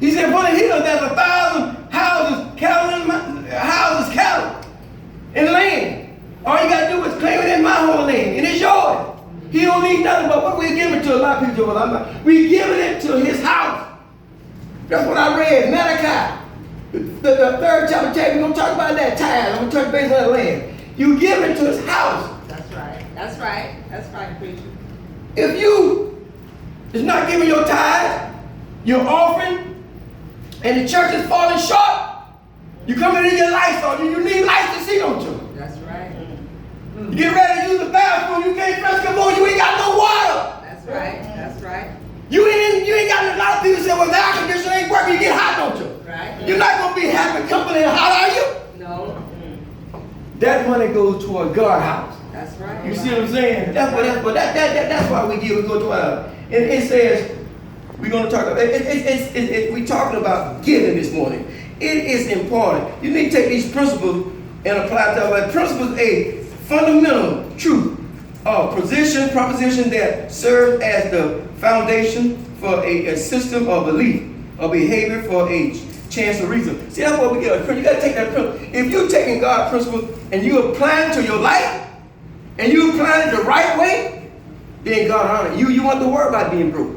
He said, upon the hills there's 1,000 houses, cattle, and land. All you got to do is claim it in my holy land, and it's yours. He don't need nothing but what we're giving to. A lot of people say, we're giving it to his house. That's what I read, Malachi. The third chapter, we're going to talk about that tithe. I'm going to touch base on that land. You give it to his house. That's right. That's right. That's right, preacher. If you is not giving your tithe, your offering, and the church is falling short, you come in your lights on you. You need lights to see, don't you? That's right. You get ready to use the bathroom, you can't press the more, you ain't got no water. That's right. That's right. You ain't got a lot of people say, well, the air conditioner ain't working, you get hot, don't you? Right. You're not going to be happy company and hot, are you? No. That money goes toward God's house. That's right. You see what I'm saying? That's why we give. We go to and it says we're going to talk about. We're talking about giving this morning. It is important. You need to take these principles and apply to our principles. A fundamental truth of proposition that serves as the foundation for a system of belief or behavior for a chance of reason. See, that's what we get. You got to take that principle. If you're taking God's principles and you apply it to your life, and you apply it the right way, then God honor you. You want to worry about being broke.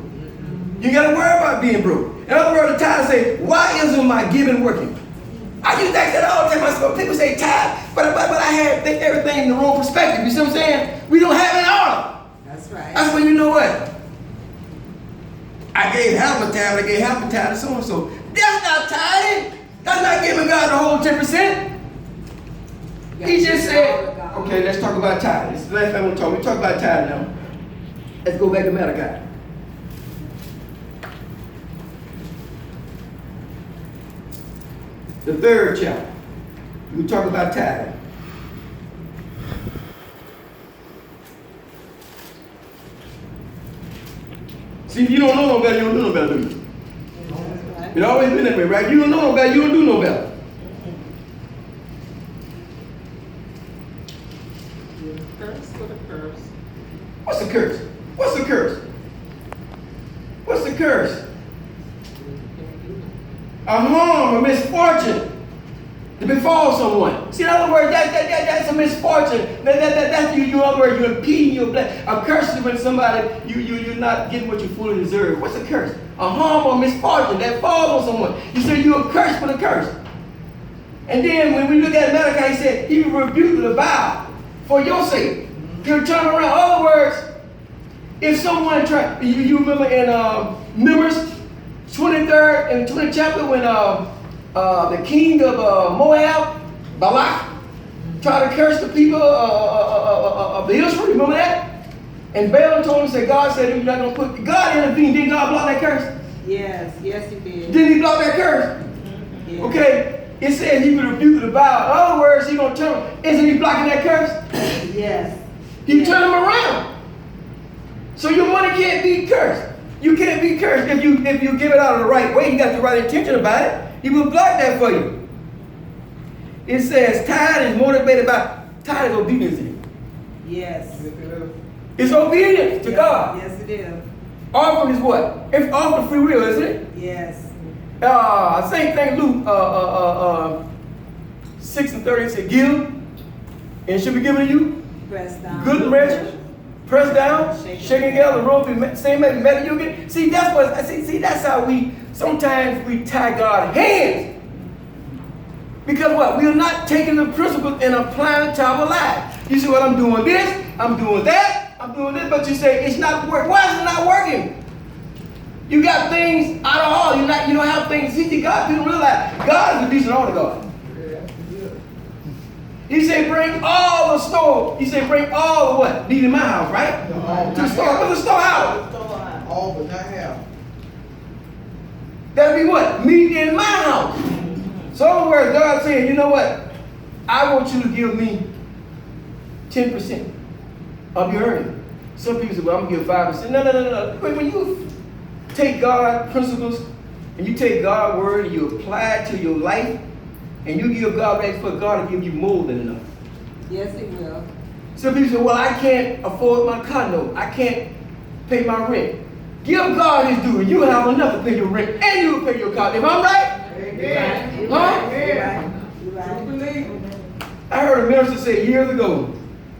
You got to worry about being broke. In other words, the tithe say, why isn't my giving working? I used to ask that all the time. People say tithe, but I had everything in the wrong perspective. You see what I'm saying? We don't have it in order. That's right. That's when you know what? I gave half a tithe, I gave half a tithe, and so and so. That's not tithing. That's not giving God the whole 10%. He just said, okay, let's talk about tithe. This is the last time we'll talk. We talk about tithe now. Let's go back to Malachi. The third chapter. We talk about tithe. See, if you don't know no better, you don't do no better, do you? It's always been that way, right? You don't know no better, you don't do no better. What's the curse? What's the curse? What's the curse? A harm, a misfortune to befall someone. See, in other words, that's a misfortune. That's you. In other words, you're impeding your blessing. A curse is when somebody you're not getting what you fully deserve. What's a curse? A harm or misfortune that falls on someone. You say you're a curse for the curse. And then when we look at Malachi, he said he rebuked the vow for your sake. He'll turn around. In other words, if someone tried, you remember in Numbers 23rd and 20th chapter when the king of Moab, Balak, tried to curse the people of Israel. Remember that? And Balaam told him, said, God said you're not going to put, God intervened. Didn't God block that curse? Yes, yes he did. Didn't he block that curse? Yes. Okay. It said he would rebuke the vow. In other words, he's going to turn. Isn't he blocking that curse? Yes. He turned him around. So your money can't be cursed. You can't be cursed if you give it out of the right way. You got the right intention about it. He will block that for you. It says tithe is motivated by tithe is obedience. Yes. It's obedience to God. Yes, it is. Offering is what? It's offering free will, isn't it? Yes. Same thing, Luke 6:30 said, give, and it should be given to you. Press down. Good measure, press down, shaking together, the rope, same measure you get. See, that's what. See, that's how sometimes we tie God's hands. Because what? We are not taking the principles and applying it to our lives. You say, well, I'm doing this, I'm doing that, I'm doing this, but you say it's not working. Why is it not working? You got things out of all. You don't have things. See, God didn't realize God is a decent order God. He said, bring all the store. He said, bring all the what? Need in my house, right? To the store. What's the storehouse? All but not half. That'll be what? Meat in my house. So in other words, God saying, you know what? I want you to give me 10% of your earnings. Some people say, well, I'm going to give 5%. No. When you take God's principles and you take God's word and you apply it to your life and you give God back for God to give you more than enough. Yes, He will. Some people say, well, I can't afford my car note. I can't pay my rent. Give God his due, and you will have enough to pay your rent, and you will pay your car. Am I right? Amen. Huh? You're right. Believe. I heard a minister say years ago,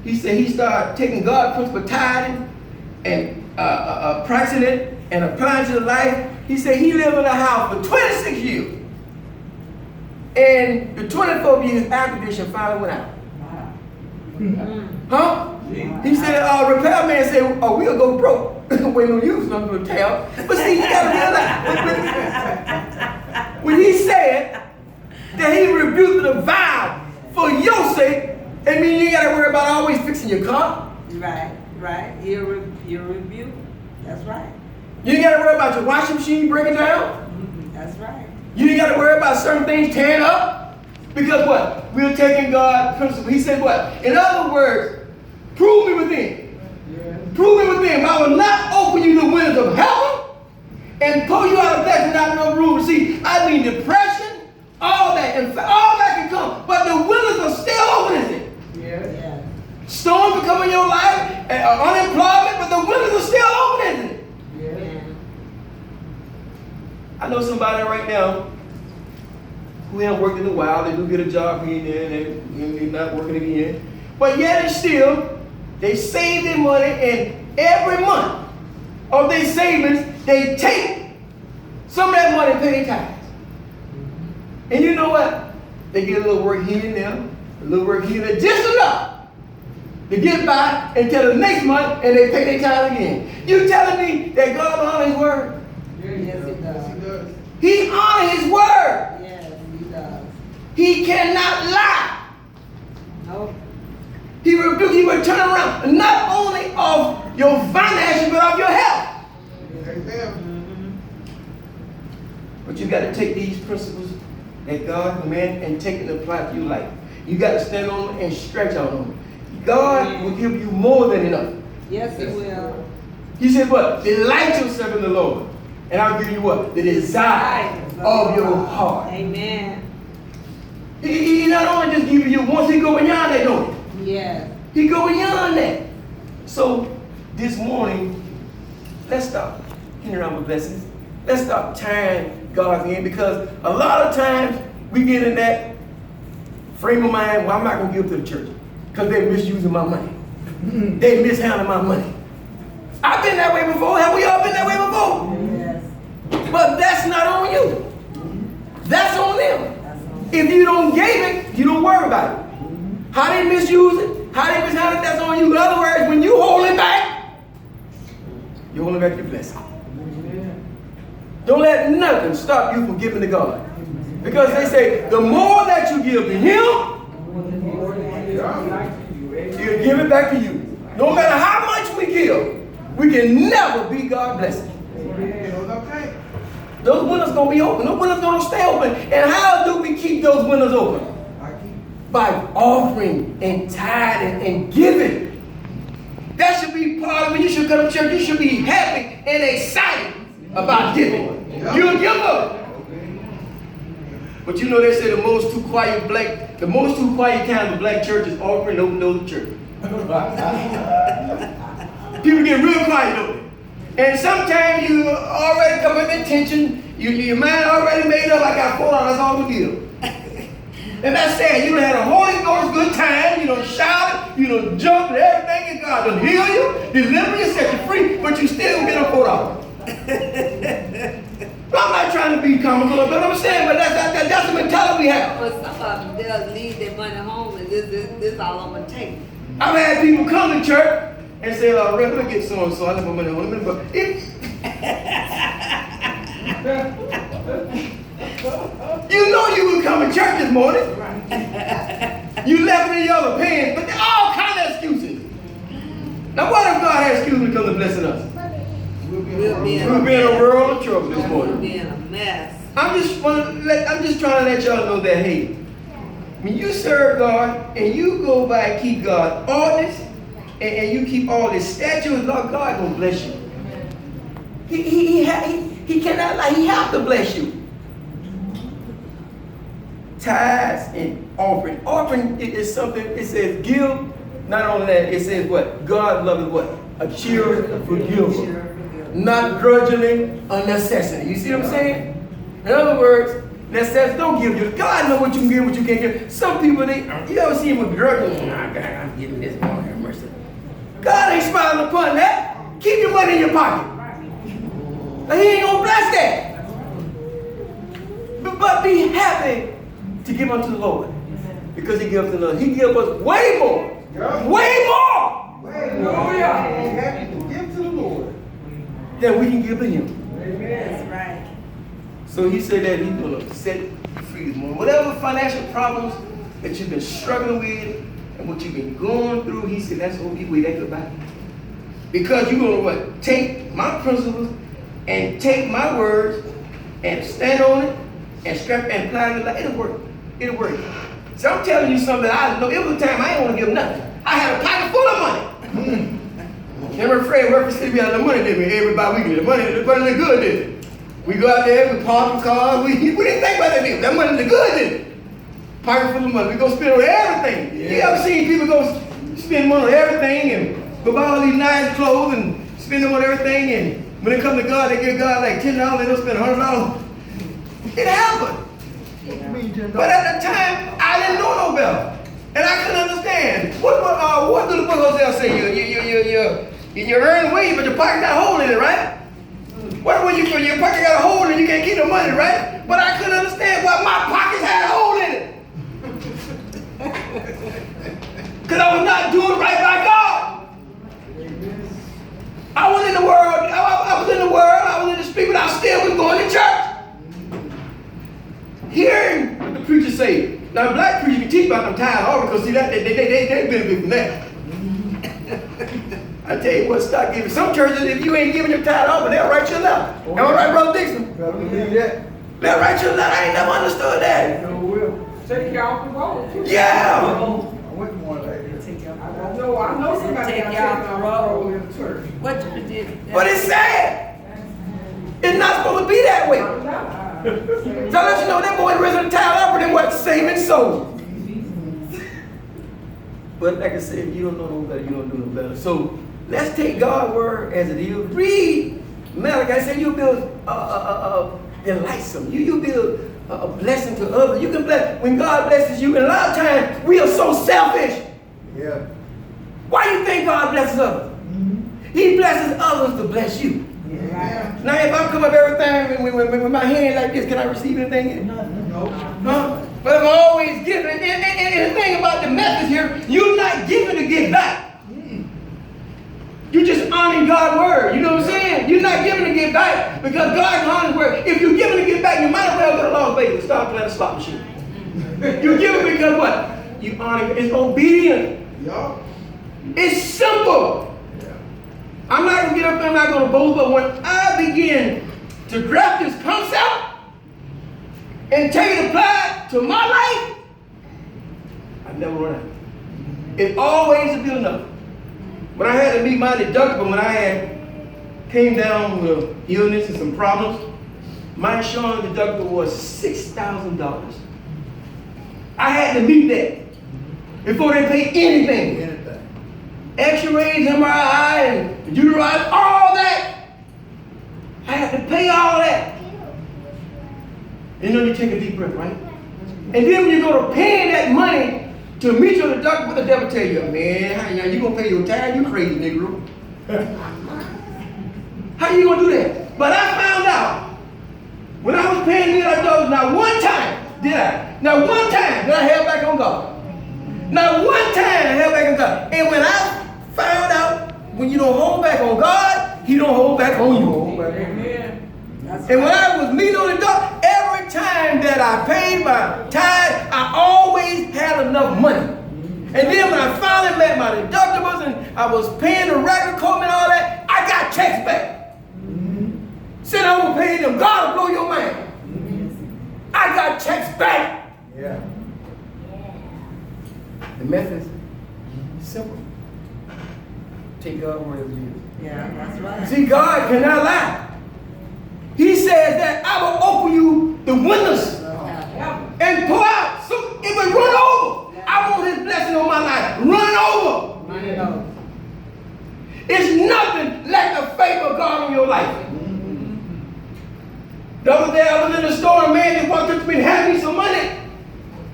he said he started taking God's principle tithing and practicing it and applying to the life. He said he lived in a house for 26 years. And the 24th year, his air conditioner finally went out. Huh? He said, repairman said, oh, we'll go broke. We don't use nothing to tell. But see, you gotta realize, when he said that he rebuked the vow for your sake, I mean, you gotta worry about always fixing your car. Right, right. You're rebuke. That's right. You ain't gotta worry about your washing machine breaking down. That's right. You ain't gotta worry about certain things tearing up. Because what? We're taking God's principle. He said what? In other words, prove me within. Prove me within. I will not open you the windows of heaven and pull you out of blessing without no room. See, I mean depression, all that, and all that can come. But the windows are still open, isn't it? Yeah. Storms will come in your life, unemployment, but the windows are still open, isn't it? Yeah. I know somebody right now who haven't worked in a while. They do get a job here and there, and they're not working again. But yet and still, they save their money, and every month of their savings, they take some of that money and pay their tithes. And you know what? They get a little work here and there, a little work here and there, just enough to get by until the next month, and they pay their tithes again. You telling me that God honors his word? Yes, it does. Yes, he does. He honors his word. Yes, he does. He cannot lie. Nope. He will turn around, not only of your finances, but of your health. Amen. But you got to take these principles that God commanded and take it and apply it to your life. You got to stand on them and stretch out on them. God will give you more than enough. Yes, he will. He said what? Delight yourself in the Lord. And I'll give you what? The desire of your heart. Amen. He not only just give you once, he go beyond that, don't he? Yes. He go beyond that. So this morning, let's stop hearing our blessings. Let's stop tying God's hand, because a lot of times we get in that frame of mind, well, I'm not going to give to the church because they're misusing my money. They mishandling my money. I've been that way before. Have we all been that way before? Yes. But that's not on you. That's on them. That's on. If you don't give it, you don't worry about it. How they misuse it, how they mishandle it, that's on you. In other words, when you hold it back, you're holding back your blessing. Don't let nothing stop you from giving to God. Because they say, the more that you give to Him, He'll give it back to you. No matter how much we give, we can never be God's blessing. Those windows going to be open. Those windows going to stay open. And how do we keep those windows open? By offering and tithing and giving. That should be part of it. You should come to church. You should be happy and excited about giving. You'll give up. But you know they say the most too quiet kind of black church is offering open doors to church. People get real quiet over it. And sometimes you already come with intention, your mind already made up, I got $4, that's all we give. And that's sad. You done had a Holy Ghost good time, you done shouted, you done jumped and everything, and God done heal you, deliver you, set you free, but you still get a $4. I'm not trying to be comical, but I'm saying, but that's the mentality we have. But some of them, they'll leave their money home and this all I'm going to take. I've had people come to church and say, Rev, let me get so-and-so, I left my money home. But you know you will come to church this morning. You left it in your other pants, but there are all kind of excuses. Now what if God has excuses to come to blessing us? We'll be in a world of trouble this morning. We'll be in a mess. I'm just trying to let y'all know that, hey, when you serve God and you go by and keep God's ordinance and you keep all His statutes, God gonna bless you. He cannot lie. He have to bless you. Tithes and offering. Offering is something. It says give. Not only that, it says what? God loves what? A cheerful giver. not grudgingly or necessity. You see what I'm saying? In other words, necessity don't give you. God knows what you can give, what you can't give. Some people, you ever see them with grudging? Nah, God, I'm giving this more, have mercy. God ain't smiling upon that. Keep your money in your pocket. He ain't gonna bless that. But be happy to give unto the Lord. Because he gives another. He gives us way more. Way more. Hallelujah. Happy to give to the Lord Than we can give to him. Amen. That's right. So he said that he's going to set you free this morning. Whatever financial problems that you've been struggling with and what you've been going through, he said that's the only way that goodbye. Because you're going to what? Take my principles and take my words and stand on it and scrap and apply it. It'll work. It'll work. So I'm telling you something that I know. It was a time I didn't want to give nothing. I had a pocket full of money. Never Fred represented me out of the money, did we? Everybody, we get the money look good, did it? We go out there, we park the cars, we didn't think about that. That money look good, did it? Pocket full of money. We go spend on everything. Yeah. You ever seen people go spend money on everything and go buy all these nice clothes and spend them on everything, and when it comes to God, they give God like $10, they don't spend $100. It happened. But at the time, I didn't know no better. And I couldn't understand. What do the book Hosea say? You earn wage, but your pocket got a hole in it, right? What when your pocket got a hole in it, you can't keep the money, right? But I couldn't understand why my pockets had a hole in it. Because I was not doing right by God. I was in the world, I was in the street, but I still was going to church. Hearing what the preacher say. Now, the black preacher can teach about them tithe offering because see that they benefit from that. I tell you what, start giving. Some churches, if you ain't giving your tithe offering, they'll write you a letter. Am I right, Brother Dixon? They'll write you a letter. I ain't never understood that. Take you off the road. Yeah. I went one like that. I know somebody Take got you off taken the off road. in the church. What you did? But it's sad. It's not supposed to be that way. So let you know that boy risen tithe offering and what? Saving souls. But like I said, if you don't know no better, you don't do no better. So let's take God's word as it is. Read Malachi. I said you build delightsome. You build a blessing to others. You can bless when God blesses you. And a lot of times we are so selfish. Yeah. Why do you think God blesses others? He blesses others to bless you. Yeah. Now if I come up everything with my hand like this, can I receive anything? No. Huh? But I'm always giving. And the thing about the message here, you're not giving to get back. You're just honoring God's word. You know what I'm saying? You're not giving to get back because God honors word. If you're giving to get back, you might as well go to Las Vegas and start playing a slot machine. You're giving because what? You honor. It's obedient. Yeah. It's simple. I'm not going to get up there, I'm not going to boast, but when I begin to grasp this concept and take it applied to my life, I never run out. It always will be enough. When I had to meet my deductible, when I had came down with illness and some problems, my insurance deductible was $6,000. I had to meet that before they paid anything. X-rays, MRI, and uterus, all that. I had to pay all that. And then you take a deep breath, right? And then when you go to paying that money to meet your deductible, the devil tell you, man, how you gonna pay your tithe? You crazy, Negro. How you gonna do that? But I found out when I was paying the deductible, not one time did I. Not one time did I held back on God. Not one time I held back on God. And when I found out when you don't hold back on God, He don't hold back on you. Amen. And when I was meeting on the door, every time that I paid my tithe, I always had enough money. And then when I finally met my deductibles and I was paying the record code and all that, I got checks back. Said I was paying them. God will blow your mind. I got checks back. Yeah. The method is simple. Take God's word as it is. Yeah, that's right. See, God cannot lie. He says that I will open you the windows and pour out. So it will run over. I want His blessing on my life. Run over. Run it over. It's nothing like the faith of God. God on your life. The other day I was in the store and a man just walked up to me and handed me some money.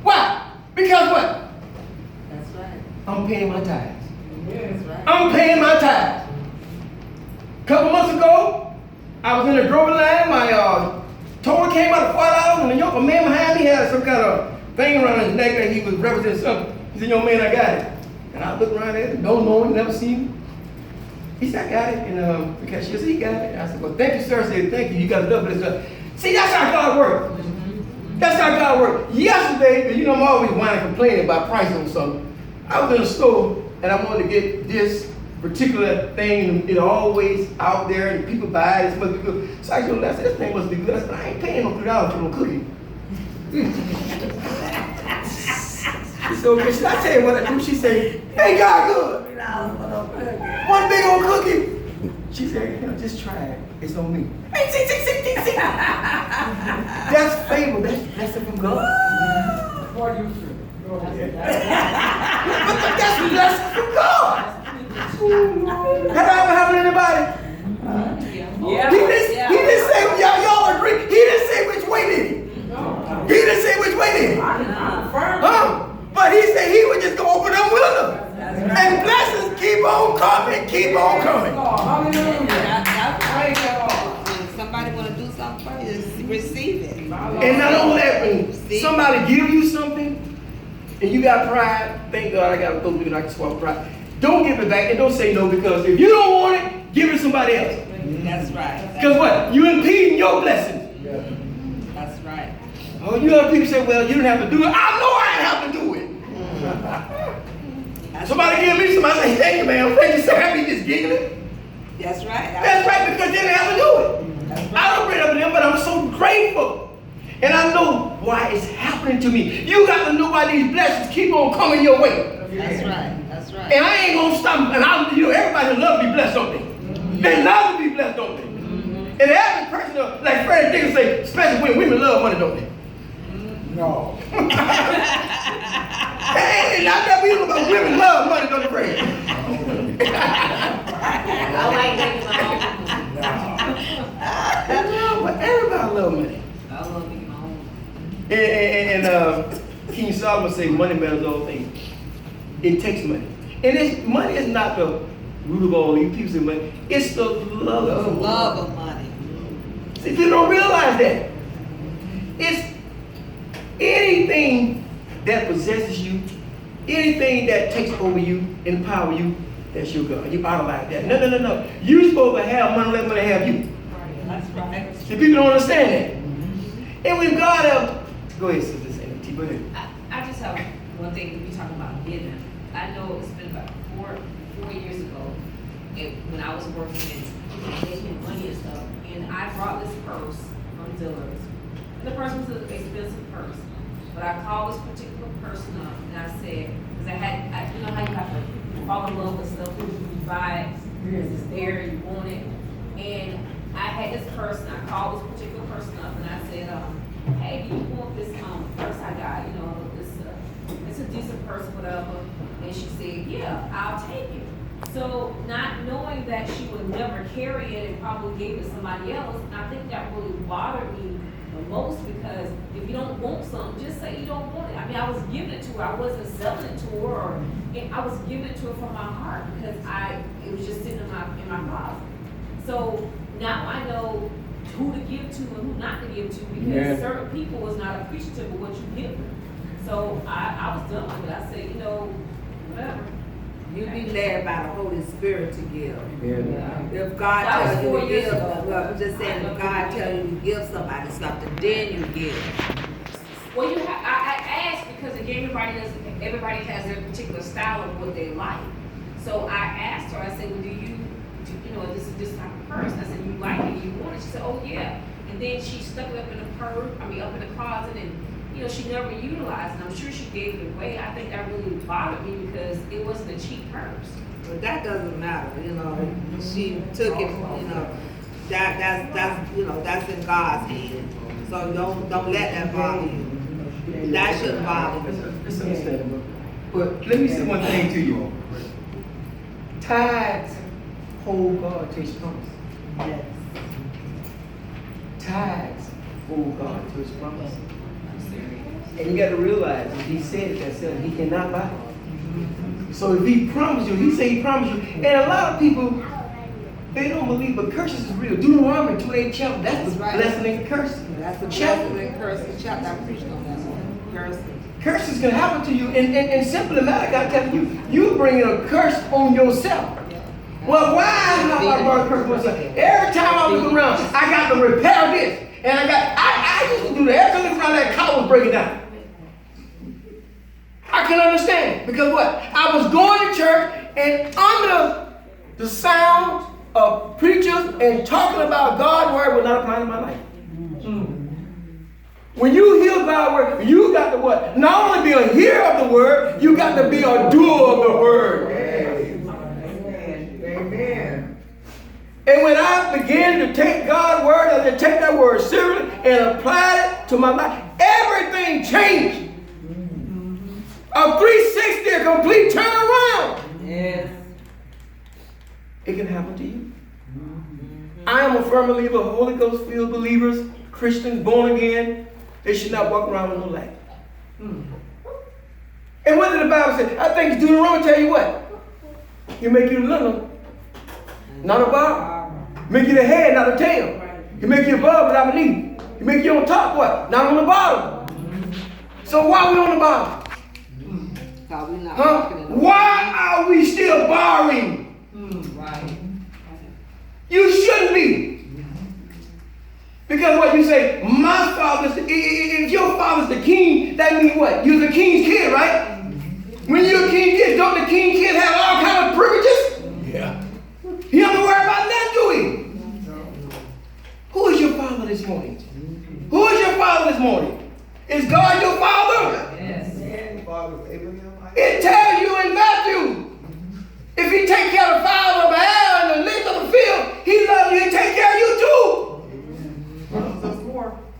Why? Because what? That's right. I'm paying my tithes. That's right. I'm paying my tithes. A couple months ago, I was in the grocery line. My total came out of $5, and a man behind me had some kind of thing around his neck that he was representing something. He said, "Yo, man, I got it." And I looked around at it, don't know him, never seen him. He said, "I got it." And the cashier said, "He got it." And I said, "Well, thank you, sir." I said, "Thank you. You got enough of this." See, that's how God works. That's how God works. Yesterday, you know, I'm always whining, complaining about price on something. I was in the store and I wanted to get this particular thing, and it's always out there, and people buy it. It must be good. So I said, "This thing must be good." I said, "I ain't paying no $3 for no cookie." She said, "Okay." Should I tell you what I do? She said, "Ain't God good? One big old cookie." She said, "Just try it. It's on me." Hey, see. That's favor. That's blessing from God. What you say? Go ahead. But that's blessing from God. Have I ever happened to anybody? Yeah. He didn't say, y'all agree. He didn't say which way did he? He didn't say which way did he? But he said he would just go open them windows. And blessings keep on coming, keep on coming. When somebody want to do something for you, just receive it. And not only that, when somebody give you something and you got pride, thank God I got a those people I can swallow pride. Don't give it back and don't say no, because if you don't want it, give it to somebody else. That's right. Because what? You impeding your blessings. That's right. Oh, you other people say, "Well, you don't have to do it." I know I have to do it. Somebody give me somebody say, "Thank you, man. Thank you so happy just giggling." That's right. That's right, because they didn't have to do it. I don't bring up to them, but I'm so grateful. And I know why it's happening to me. You got to know why these blessings keep on coming your way. That's right. That's right. And I ain't gonna stop. And everybody love to be blessed, don't they? They love to be blessed, don't they? And the average person, like Freddie Dickens say, especially when women love money, don't they? No. Hey, not that we know about women love money, don't they, Freddie? I like making my own. But everybody love money. I love making my own. And King Solomon say money matters all things. It takes money. And money is not the root of all evil. People say money. It's the love of money. Love of money. See, people don't realize that. It's anything that possesses you, anything that takes over you, empower you, that's your God. You idolize that. No. You're supposed to have money, let money have you. That's right. See, people don't understand that. And when God go ahead, Sister Sandy, go ahead. I just have one thing. We talking about giving. I know it's been about four years ago, when I was working and making money and stuff, and I brought this purse from Dillard's. And the purse was an expensive purse, but I called this particular person up and I said, because you know how you have to fall in love with stuff, you buy it, it's there, you want it, and I had this person. I called this particular person up and I said, "Hey, do you want this purse I got? You know, it's a decent purse, whatever." And she said, "Yeah, I'll take it." So not knowing that she would never carry it and probably gave it to somebody else, I think that really bothered me the most, because if you don't want something, just say you don't want it. I mean, I was giving it to her. I wasn't selling it to her, and I was giving it to her from my heart because it was just sitting in my closet. So now I know who to give to and who not to give to, because certain people was not appreciative of what you give them. So I was done with it. I said, whatever. You be led by the Holy Spirit to give. Yeah. If God That was tells you 4 to years give, ago. well, I'm just saying, if God tells you to give somebody something, then you give. Well, I asked because again, everybody has their particular style of what they like. So I asked her. I said, "Well, this is this type of purse?" I said, "You like it? You want it?" She said, "Oh yeah." And then she stuck it up in the closet, and she never utilized it. I'm sure she gave it away. I think that really bothered me because it wasn't a cheap purse. But that doesn't matter, She took it, that's in God's hand. So don't let that bother you. That shouldn't bother you. It's understandable. But let me say one thing to you. Tithes hold God to his promise. Yes. Tithes hold God to his promise. And you got to realize, if he said it himself, he cannot lie. So if he promised you, he said he promised you. And a lot of people, they don't believe, but curses is real. Deuteronomy 28 chapter, that's the blessing and curse. That's the chapter. blessing and curses chapter. I preached on that one. Curses. Curses can happen to you. And simply matter, I tell you, you bringing a curse on yourself. Well, why am I bringing a curse on myself? Every time I look around, I got to repair this. And I used to do that. Every time I look around, that car was breaking down. I can understand it. Because what? I was going to church and under the sound of preachers and talking about God's word was not applying to my life. When you hear God's word, you got to what? Not only be a hearer of the word, you got to be a doer of the word. Amen. And when I began to take God's word, I to take that word seriously and apply it to my life, everything changed. A 360, a complete turnaround. Yes. It can happen to you. I am a firm believer, Holy Ghost filled believers, Christians, born again, they should not walk around with no lack. And what did the Bible say? I think it's Deuteronomy tell you what? You make you the lender, not above. Make you the head, not the tail. He make you above, not beneath. He make you on top, what? Not on the bottom. So why are we on the bottom? We're not walking in the Why are we still borrowing? right. You shouldn't be. Because what you say, my father's, if your father's the king, that means what? You're the king's kid, right? When you're a king kid, don't the king kid have all kinds of privileges? Yeah. He don't have to worry about that, do he? Who is your father this morning? Who is your father this morning? Is God your father? Yes. It tells you in Matthew, if he take care of the fowls of the air and the lilies of the field, he loves you and take care of you too.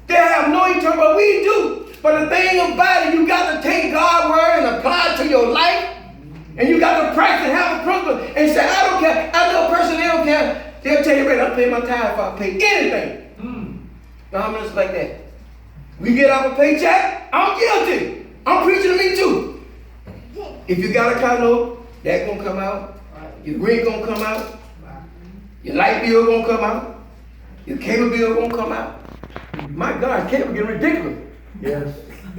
They have no eternal, but we do. But the thing about it, you got to take God's word and apply it to your life. And you got to practice, have a principle, and say, I don't care. I know a person, they don't care. They'll tell you, right, I'll pay my tithe if I pay anything. Now, how much like that? We get off a paycheck, I'm guilty. I'm preaching to me too. If you got a car note, that's going to come out. Your rent going to come out. Your light bill going to come out. Your cable bill going to come out. My God, cable getting ridiculous. Yes.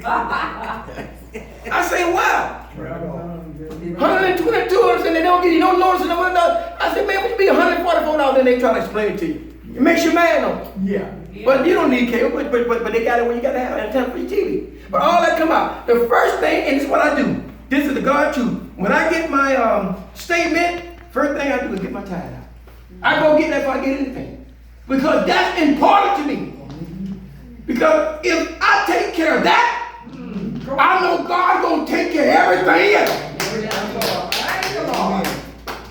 I say, wow. 122, and they don't give you no notice. I said, man, would you be $144? Then they try to explain it to you. It makes you mad, though. Yeah. But you don't need cable, but they got it when you got to have antenna for your TV. But all that come out. The first thing, and this is what I do. This is the God truth. When I get my statement, first thing I do is get my tithe out. I go get that before I get anything. Because that's important to me. Because if I take care of that, I know God's going to take care of everything else.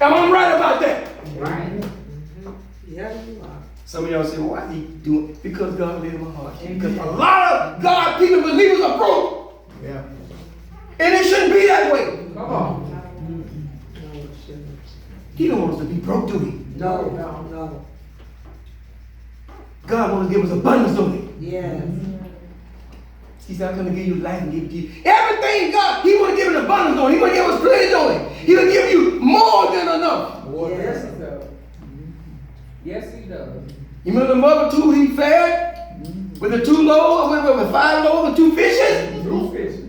Am I right about that? Right. Yes, you are. Some of y'all say, why is he doing it? Because God laid in my heart. Because a lot of God people, believers are broke. Yeah. And it shouldn't be that way. Come on. He don't want us to be broke, do he? No. God wants to give us abundance, don't he? Yes. He said, I'm going to give you life and give it to you. Everything God, he want to give us abundance, don't he? He want to give us plenty, don't he? He will give you more than enough. Yes, he does. Yes, he does. You remember the mother two he fed? With the 2 loaves, with 5 loaves and 2 fishes? 2 fishes.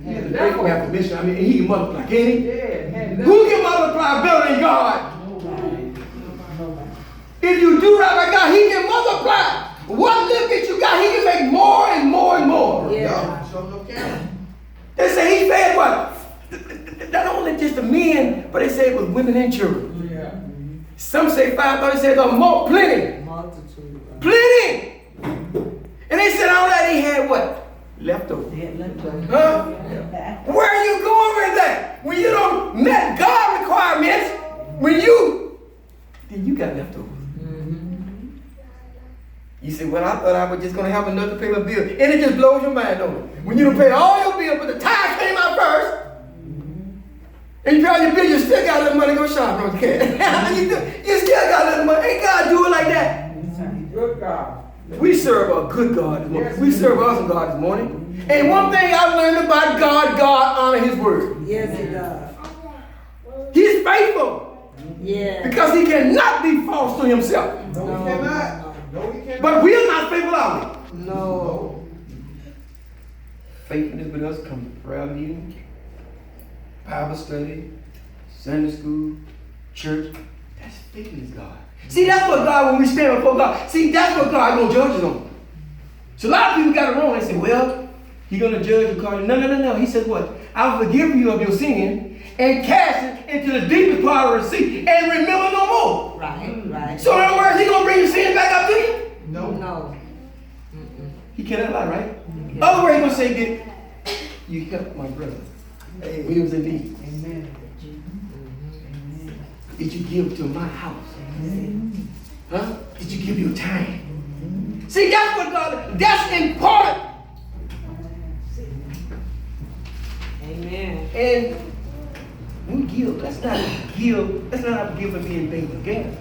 He has a great definition. I mean, he can multiply, can't he? Yeah. Who can multiply better than God? If you do right by God, he can multiply. What little bit you got, he can make more and more and more. Yeah. They say he fed what? Not only just the men, but they say it was women and children. Yeah. Some say 5, they say the more plenty. Multitude. Plenty. And they said all that he had what? Leftover. Huh? Where are you going with that? When you don't met God requirements, then you got leftovers. You say, well, I thought I was just going to have enough to pay my bill. And it just blows your mind, don't it? When you don't pay all your bills, but the tithe came out first. And you pay your bill, you still got enough money to go shopping on the cat. You still got enough money. Ain't God do it like that? Good God. We serve a good God this morning. We serve an awesome God this morning. And one thing I've learned about God, God honor his word. Yes, it does. He's faithful. Yeah. Because he cannot be false to himself. No, we cannot. No, we cannot. But we are not faithful, are we? No. Faithfulness with us comes to prayer meeting, Bible study, Sunday school, church. That's faithfulness, God. See, that's what God, when we stand before God, see, that's what God gonna judge us on. So a lot of people got it wrong. They say, well, he's gonna judge you, call you. No. He said what? I'll forgive you of your sin and cast it into the deepest part of the sea and remember no more. Right. So in other words, he gonna bring your sin back up to you? No. He cannot lie, right? Other words, he gonna say, you helped my brother when he was in need. Amen. Did you give to my house? Huh? Did you give your time? See, that's what God, that's important. Amen. And we give, let's not give for being vain again.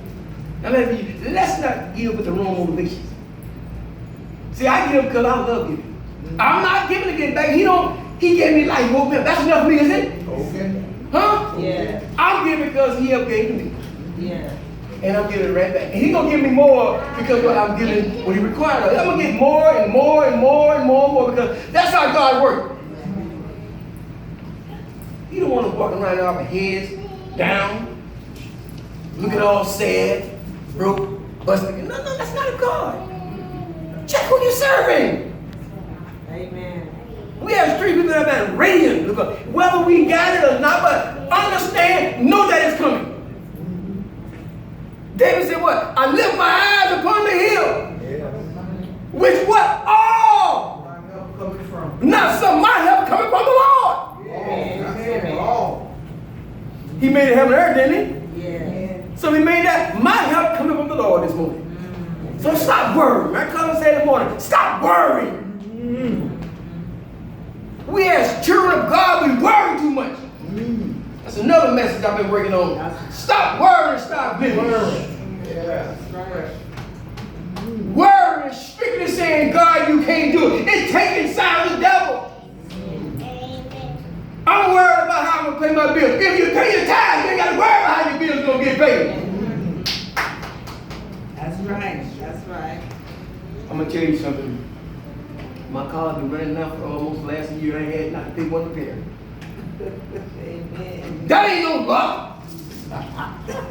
Let's not give with the wrong motivations. See, I give because I love giving. I'm not giving to get back. He gave me life, woke me up. That's enough for me, isn't it? Okay. Huh? Yeah. I'm giving because he helped gave me. Yeah. And I'm giving it right back. And he's going to give me more because I'm giving what he required of me. I'm going to get more and more and more and more and more because that's how God works. You don't want to walk around our heads down, looking all sad, broke, busted. No, that's not a God. Check who you're serving. Amen. We have street people that have been radiant. Whether we got it or not, but understand, know that it's coming. David said what? I lift my eyes upon the hill. Which what? All. My help coming from. Not some, my help coming from the Lord. He made heaven and earth, didn't he? Yeah. So he made that, my help coming from the Lord this morning. So stop worrying. I come and say in the morning, stop worrying. We as children of God, we worry too much. That's another message I've been working on. Stop worrying, stop living. Yeah. Worrying, strictly saying, God, you can't do it. It's taking sign of the devil. I'm worried about how I'm going to pay my bills. If you pay your tithes, you ain't got to worry about how your bills are going to get paid. That's right. I'm going to tell you something. My car's been running now for almost last year. I ain't had not to pay one repair. Amen. That ain't no luck. That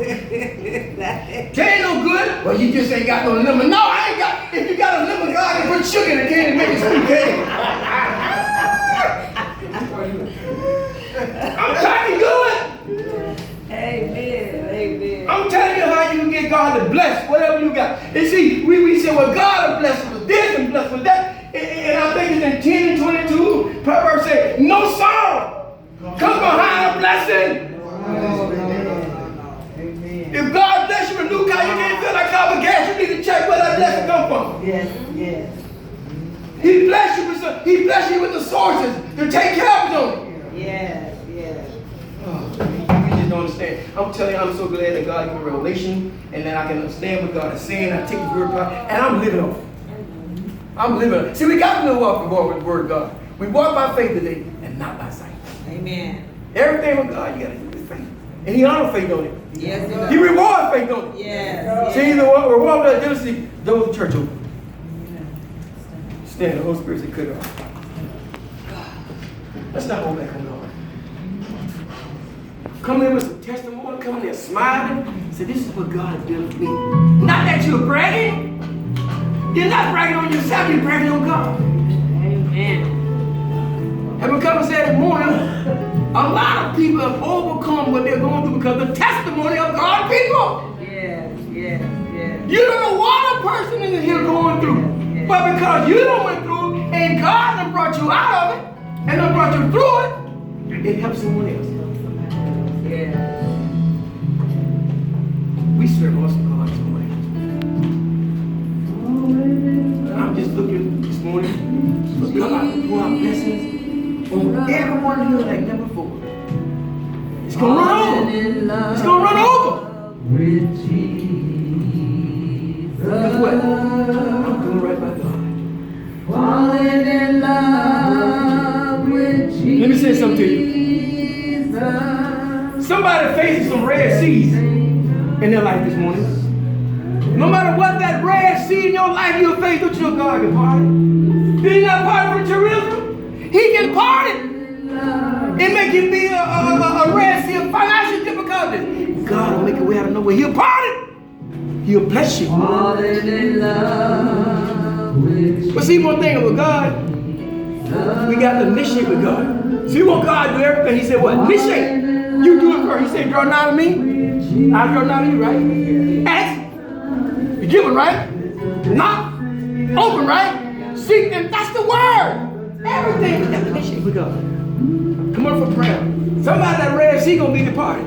ain't no good. Well, you just ain't got no limit. No, I ain't got. If you got a limit, God can put sugar in the can and make it sweet cake. I'm trying to do it. Amen. I'm telling you how you can get God to bless whatever you got. And see, we say, well, God will bless with this and bless with that. And I think it's in 10 and 22, Proverbs say, no sorrow comes behind a blessing. If God bless you with a new car, you can't feel like car with gas. You need to check where that blessing come from. Yes. He bless you with the sources to take care of it. Yes. Oh, you just don't understand. I'm telling you, I'm so glad that God gave me a revelation and that I can understand what God is saying. I take His word, and I'm living on it. I'm living on it. See, we got to walk with the word of God. We walk by faith today and not by sight. Amen. Everything with God, you got to do with faith. And He honors faith on it. Yes, it does. He rewards faith on it. Yes. See, the reward of that jealousy, those church open. Stand, the Holy Spirit said, cut it off. Let's not hold back on God. Come in with some testimony, come in there smiling. Say, this is what God has done for me. Not that you're bragging. You're not bragging on yourself, you're bragging on God. Amen. And we come and say this morning, a lot of people have overcome what they're going through because of the testimony of God's people. Yes. You don't know what a person is here going through. But because you don't went through it, and God has brought you out of it, and has brought you through it, it helps someone else. Yes. We serve awesome God this morning. I'm just looking this morning for God to pour out blessings on everyone here like never before. It's going to run over. It's going to run over. Guess what? I'm doing right by God. Falling in love with Jesus. Let me say something to you. Somebody facing some red seas in their life this morning. No matter what that red sea in your life you face, don't you know God can part it? Did he not part for Jerusalem? He can part it. It may can be a red sea of financial difficulties. God will make a way out of nowhere. He'll part it. He'll bless you. Falling in love with But see, one thing about God, we got to initiate with God. See what God do everything. He said, what? Initiate. You do it first. He said, draw nigh to me. I'll draw nigh to you, right? Ask. You give it, right? Knock. Open, right? Seek, and that's the word. Everything we got to initiate with God. Come on for prayer. Somebody that red sea gonna be departed.